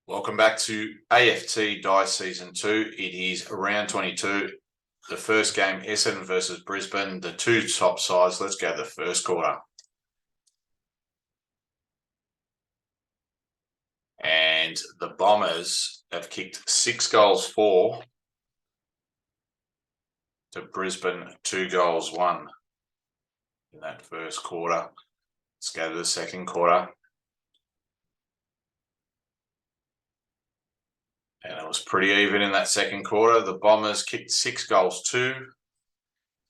Welcome back to AFT Dice Season 2. It is round 22. The first game, Essendon versus Brisbane, the two top sides. Let's go the first quarter. And the Bombers have kicked 6 goals 4 to Brisbane 2 goals 1 in that first quarter. Let's go to the second quarter. And it was pretty even in that second quarter. The Bombers kicked 6 goals 2.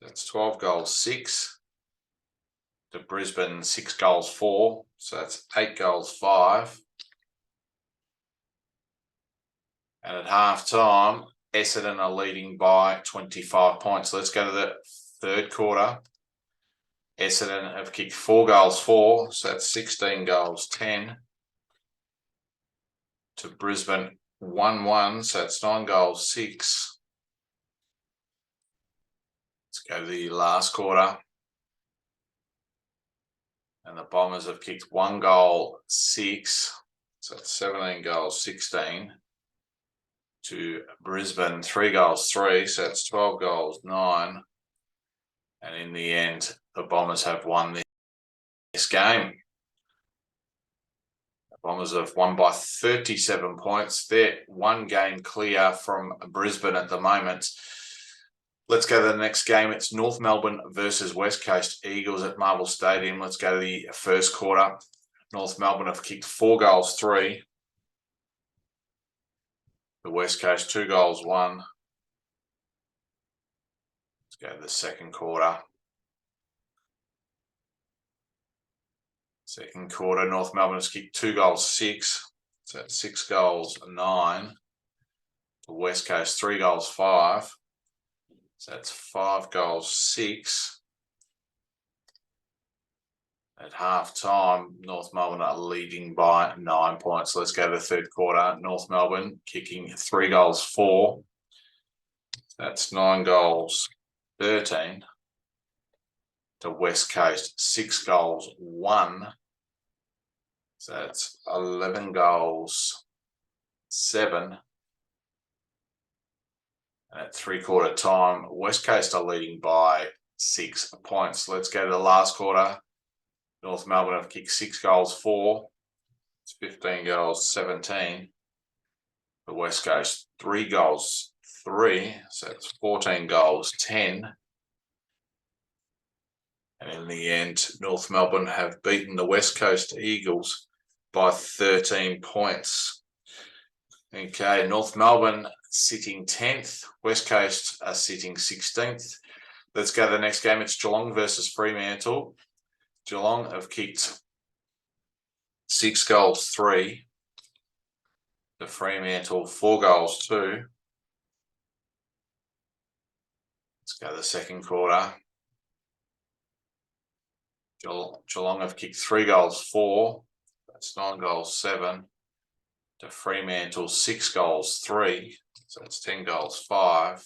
That's 12 goals 6. To Brisbane 6 goals 4. So that's 8 goals 5. And at half time, Essendon are leading by 25 points. Let's go to the third quarter. Essendon have kicked 4 goals 4. So that's 16 goals 10. To Brisbane 1-1. So that's 9 goals 6. Let's go to the last quarter. And the Bombers have kicked 1 goal 6. So that's 17 goals 16. To Brisbane 3 goals 3. So that's 12 goals 9. And in the end, the Bombers have won this game. The Bombers have won by 37 points. They're 1 game clear from Brisbane at the moment. Let's go to the next game. It's North Melbourne versus West Coast Eagles at Marvel Stadium. Let's go to the first quarter. North Melbourne have kicked 4 goals 3. The West Coast 2 goals 1. Let's go to the second quarter. Second quarter, North Melbourne has kicked 2 goals 6. So that's 6 goals 9. The West Coast 3 goals 5. So that's 5 goals 6. At half time, North Melbourne are leading by 9 points. Let's go to the third quarter. North Melbourne kicking 3 goals 4. That's 9 goals 13. To West Coast 6 goals 1. So that's 11 goals 7. And at three-quarter time, West Coast are leading by 6 points. Let's go to the last quarter. North Melbourne have kicked 6 goals 4. It's 15 goals 17. The West Coast 3 goals 3. So it's 14 goals 10. And in the end, North Melbourne have beaten the West Coast Eagles by 13 points. Okay, North Melbourne sitting 10th. West Coast are sitting 16th. Let's go to the next game. It's Geelong versus Fremantle. Geelong have kicked 6 goals 3. The Fremantle 4 goals 2. Let's go to the second quarter. Geelong have kicked 3 goals 4. That's 9 goals 7. To Fremantle 6 goals 3. So that's 10 goals 5.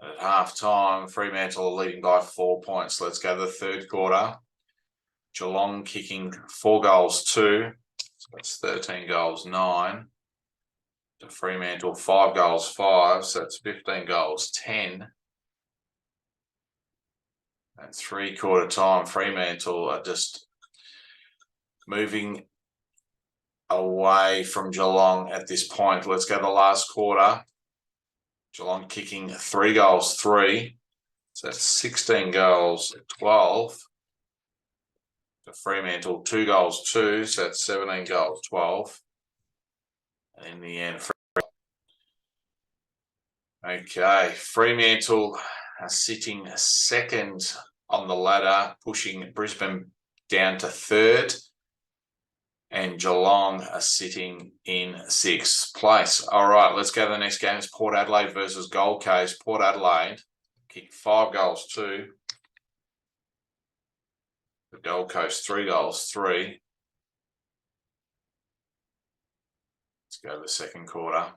And at half time, Fremantle are leading by 4 points. Let's go to the third quarter. Geelong kicking 4 goals 2. So that's 13 goals 9. To Fremantle 5 goals 5. So that's 15 goals 10. At three-quarter time, Fremantle are just moving away from Geelong at this point. Let's go to the last quarter. Geelong kicking 3 goals 3. So that's 16 goals 12. To Fremantle 2 goals 2. So that's 17 goals 12. And in the end, Fremantle are sitting second on the ladder, pushing Brisbane down to third. And Geelong are sitting in 6th place. All right, let's go to the next game. It's Port Adelaide versus Gold Coast. Port Adelaide kicked 5 goals 2. The Gold Coast 3 goals 3. Let's go to the second quarter.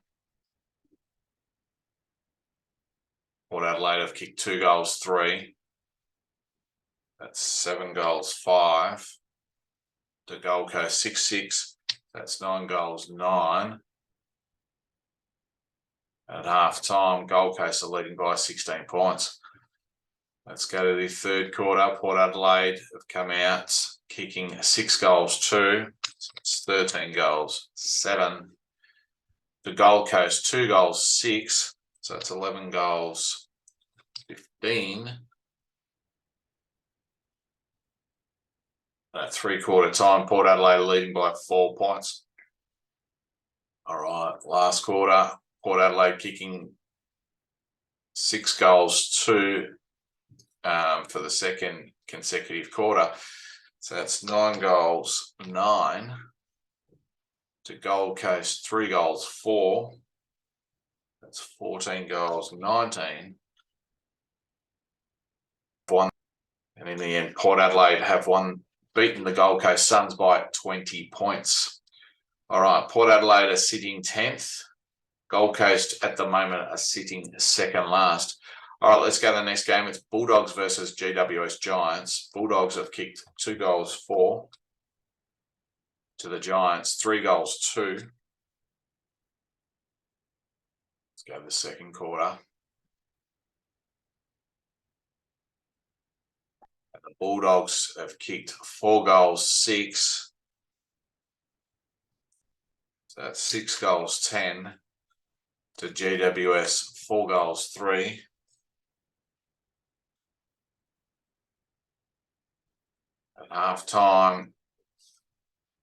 Port Adelaide have kicked 2 goals 3. That's 7 goals 5. The Gold Coast 6-6. That's 9 goals, 9. At half time, Gold Coast are leading by 16 points. Let's go to the third quarter. Port Adelaide have come out kicking 6 goals, 2. So it's 13 goals, 7. The Gold Coast, 2 goals, 6. So it's 11 goals, 15. At three-quarter time, Port Adelaide leading by 4 points. All right, last quarter, Port Adelaide kicking 6 goals, 2 for the second consecutive quarter. So that's 9 goals, 9. To Gold Coast, 3 goals, 4. That's 14 goals, 19. 1. And in the end, Port Adelaide have beaten the Gold Coast Suns by 20 points. All right, Port Adelaide are sitting 10th. Gold Coast at the moment are sitting second last. All right, let's go to the next game. It's Bulldogs versus GWS Giants. Bulldogs have kicked 2 goals, 4. To the Giants, 3 goals, 2. Let's go to the second quarter. And the Bulldogs have kicked 4 goals, 6. So that's 6 goals, 10. To GWS, 4 goals, 3. At half time,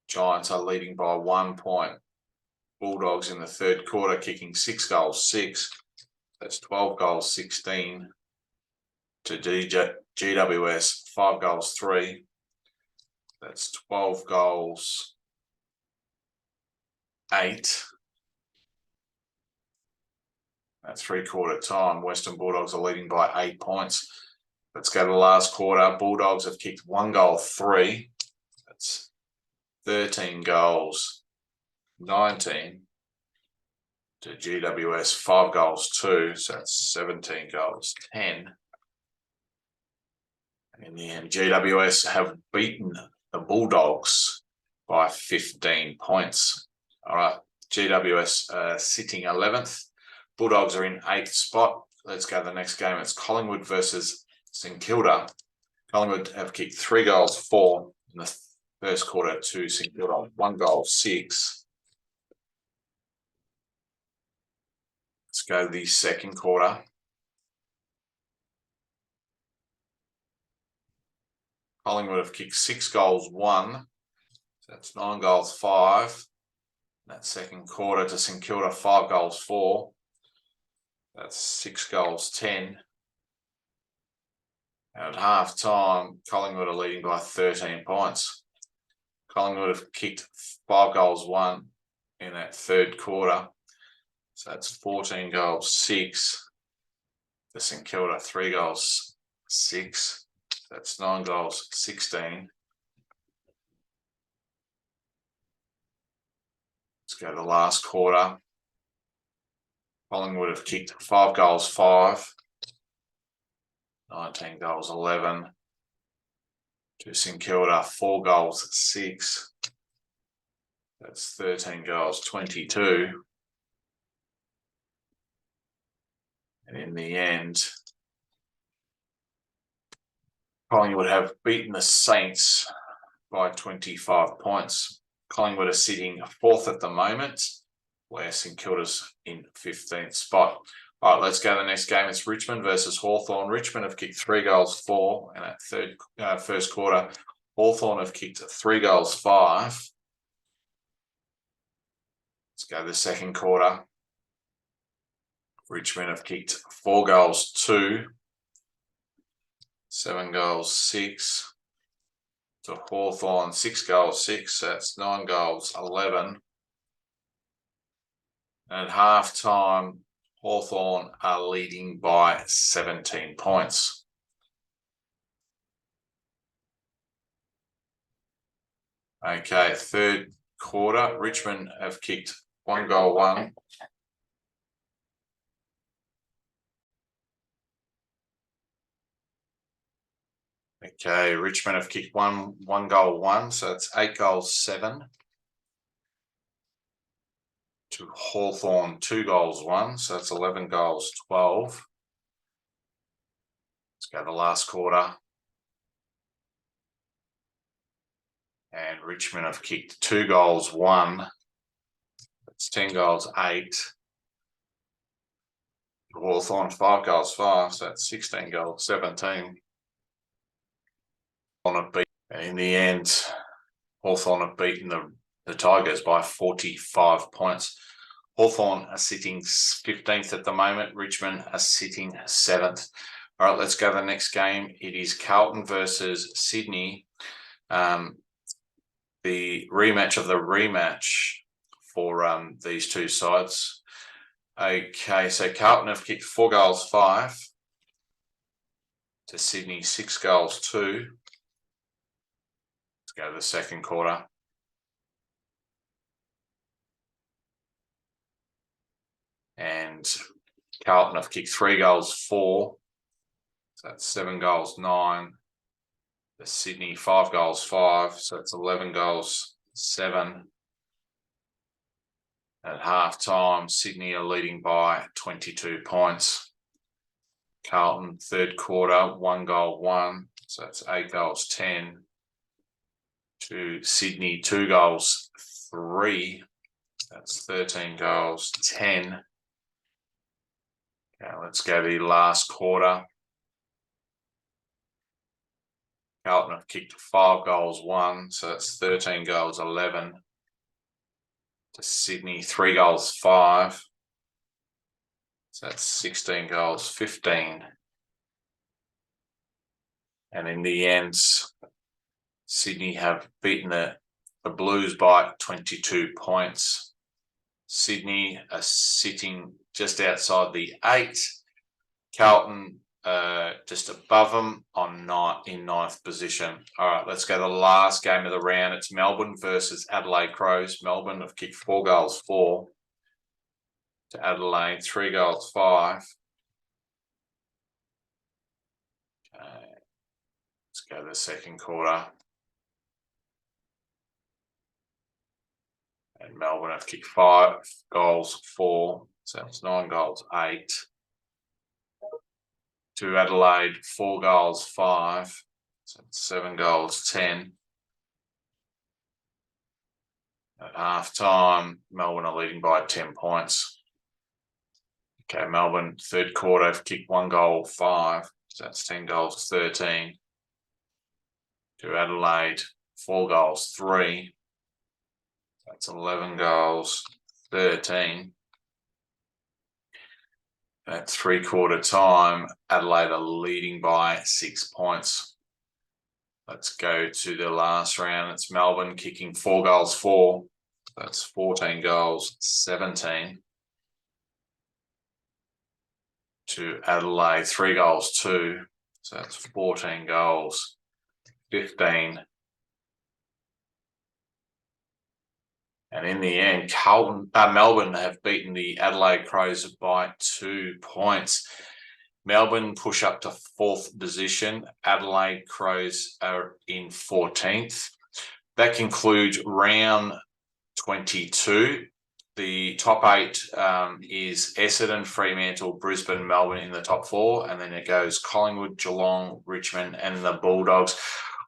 Giants are leading by 1 point. Bulldogs in the third quarter kicking 6 goals, 6. That's 12 goals, 16. To GWS, 5 goals, 3. That's 12 goals, 8. At three-quarter time, Western Bulldogs are leading by 8 points. Let's go to the last quarter. Bulldogs have kicked 1 goal, 3. That's 13 goals, 19. To GWS, 5 goals, 2. So that's 17 goals, 10. And in the end, GWS have beaten the Bulldogs by 15 points. All right, GWS sitting 11th. Bulldogs are in 8th spot. Let's go to the next game. It's Collingwood versus St Kilda. Collingwood have kicked 3 goals, 4 in the first quarter to St Kilda, 1 goal, 6. Let's go to the second quarter. Collingwood have kicked 6 goals, 1. So that's 9 goals, 5. That second quarter to St Kilda, 5 goals, 4. That's 6 goals, 10. And at half time, Collingwood are leading by 13 points. Collingwood have kicked 5 goals, 1 in that third quarter. So that's 14 goals, 6. For St Kilda, 3 goals, 6. That's 9 goals, 16. Let's go to the last quarter. Collingwood have kicked 5 goals, 5. 19 goals, 11. To St Kilda, 4 goals, 6. That's 13 goals, 22. And in the end, Collingwood have beaten the Saints by 25 points. Collingwood are sitting 4th at the moment, where St Kilda's in 15th spot. All right, let's go to the next game. It's Richmond versus Hawthorn. Richmond have kicked 3 goals, 4. And at first quarter, Hawthorn have kicked 3 goals, 5. Let's go to the second quarter. Richmond have kicked 4 goals, 2. 7 goals, 6. To Hawthorn, 6 goals, 6. That's 9 goals, 11. And at half time, Hawthorn are leading by 17 points. Okay, third quarter, Richmond have kicked 1 goal, 1. Okay, Richmond have kicked one goal, 1. So it's 8 goals, 7. To Hawthorn, 2 goals, 1. So that's 11 goals, 12. Let's go the last quarter. And Richmond have kicked 2 goals, 1. That's 10 goals, 8. Hawthorn, 5 goals, 5. So that's 16 goals, 17. In the end, Hawthorn have beaten the Tigers by 45 points. Hawthorn are sitting 15th at the moment. Richmond are sitting 7th. All right, let's go to the next game. It is Carlton versus Sydney. The rematch of the rematch for these two sides. Okay, so Carlton have kicked 4 goals, 5. To Sydney, 6 goals, 2. Let's go to the second quarter. And Carlton have kicked 3 goals, 4. So that's 7 goals, 9. The Sydney, 5 goals, 5. So it's 11 goals, 7. At half-time, Sydney are leading by 22 points. Carlton, third quarter, 1 goal, 1. So that's 8 goals, 10. To Sydney, 2 goals, 3. That's 13 goals, 10. Now let's go to the last quarter. Carlton have kicked 5 goals, 1. So that's 13 goals, 11. To Sydney, 3 goals, 5. So that's 16 goals, 15. And in the end, Sydney have beaten the Blues by 22 points. Sydney are sitting just outside the 8. Carlton just above them in 9th position. All right, let's go to the last game of the round. It's Melbourne versus Adelaide Crows. Melbourne have kicked 4 goals, 4. To Adelaide, 3 goals, 5. Okay. Let's go to the second quarter. And Melbourne have kicked 5 goals, 4. So that's 9 goals, 8. To Adelaide, 4 goals, 5. So it's 7 goals, 10. At half-time, Melbourne are leading by 10 points. Okay, Melbourne, third quarter, have kicked 1 goal, 5. So that's 10 goals, 13. To Adelaide, 4 goals, 3. That's 11 goals, 13. At three-quarter time, Adelaide are leading by 6 points. Let's go to the last round. It's Melbourne kicking 4 goals, 4. That's 14 goals, 17. To Adelaide, 3 goals, 2. So that's 14 goals, 15. And in the end, Melbourne have beaten the Adelaide Crows by 2 points. Melbourne push up to 4th position. Adelaide Crows are in 14th. That concludes round 22. The top 8 is Essendon, Fremantle, Brisbane, Melbourne in the top 4. And then it goes Collingwood, Geelong, Richmond, and the Bulldogs.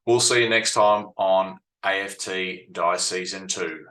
We'll see you next time on AFT Dice Season 2.